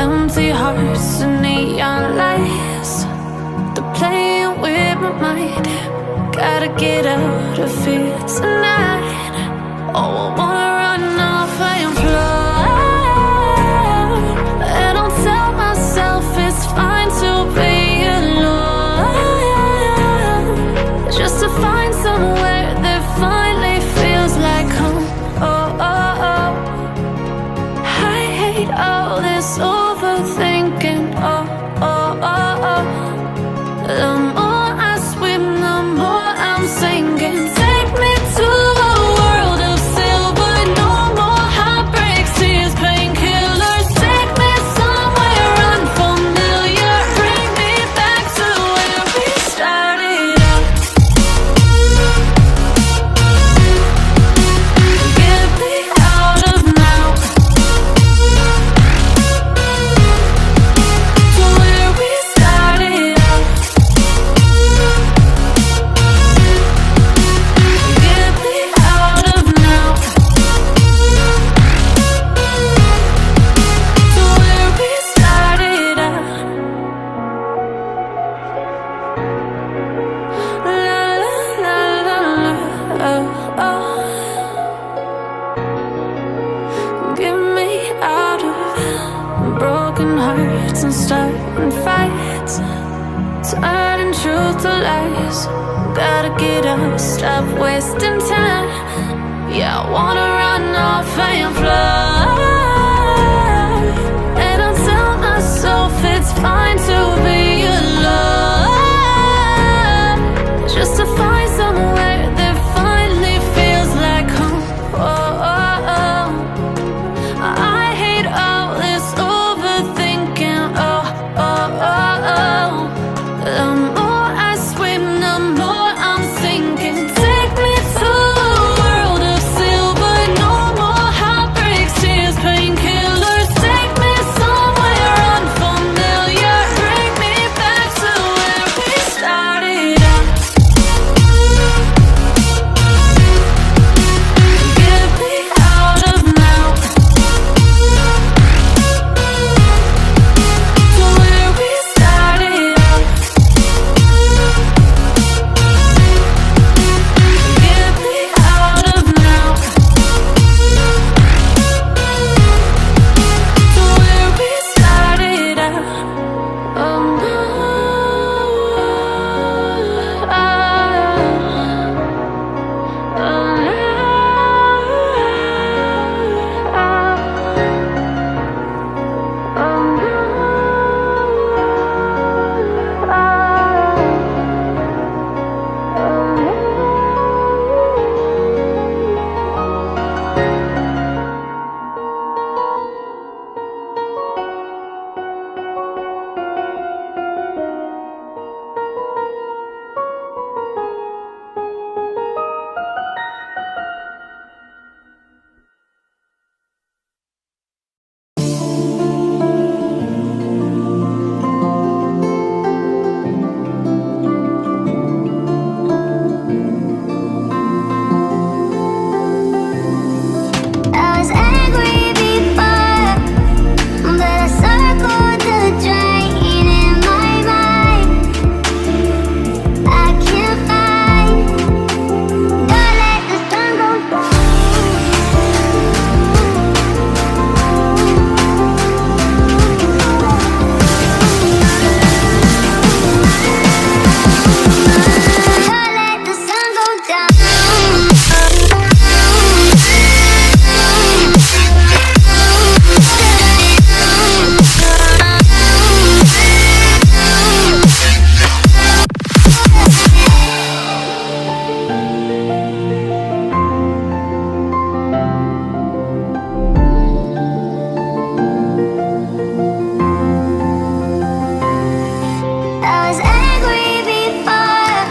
Empty hearts and neon lights, they're playing with my mind. Gotta get out of here tonight. Oh, I wanna run off and fly. And I'll tell myself it's fine to be alone, just to find somewhere that finally feels like home. Oh, oh, oh. I hate all this overthinking. Oh, oh, oh, oh. The more I swim, the more I'm sinking. Take me to a world of silver. No more heartbreaks, tears, painkillers. Take me somewhere unfamiliar. Bring me back to where we started out. Get me out of now, to where we started out. Get me out of now, to where we started out. La la la la la, oh, oh. Get me out of broken hearts and starting fights, turning truth to lies. Gotta get up, stop wasting time. Yeah, I wanna run off and fly. it's fine to be alone, just to find somewhere that finally feels like home. Oh, oh, oh. I hate all this overthinking. Oh, oh, oh, oh. The more I swim, the more I'm sinking. Take me to a world of silver, no more heartbreaks, tears, painkillers. Take me somewhere unfamiliar, bring me back to where we started out. Get me out of now, to where we started out. Get me out of now, to where we started out. Oh no, I was angry before, but I circled the drain in my mind. I can't find, don't let the sun go down. Don't let the sun go down. I was angry before,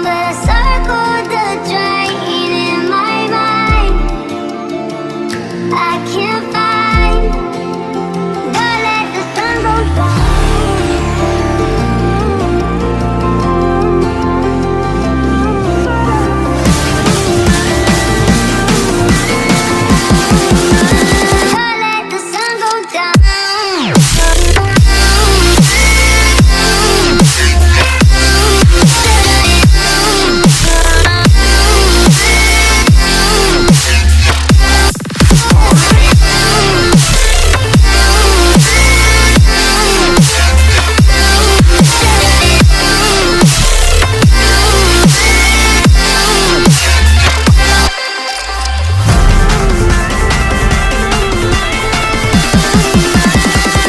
but I circled the drain in my mind. I can't find, don't let the sun go down. Don't let the sun go down.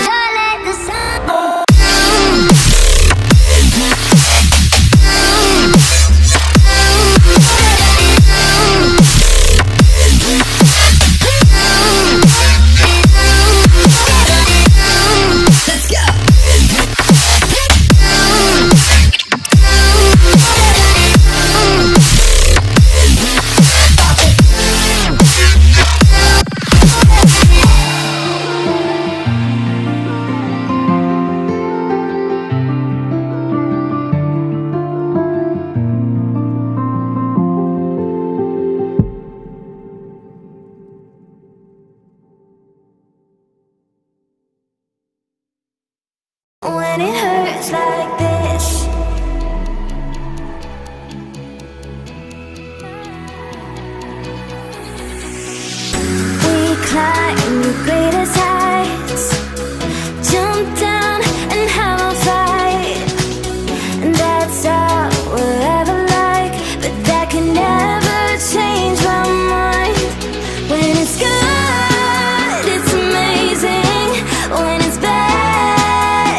Don't let the sun go Let's go. When it hurts like this, we climb the greatest heights, jump down and have a fight. And that's all we'll ever like, but that can never change my mind. When it's good, it's amazing. When it's bad,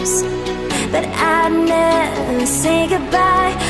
promise that I'd never say goodbye.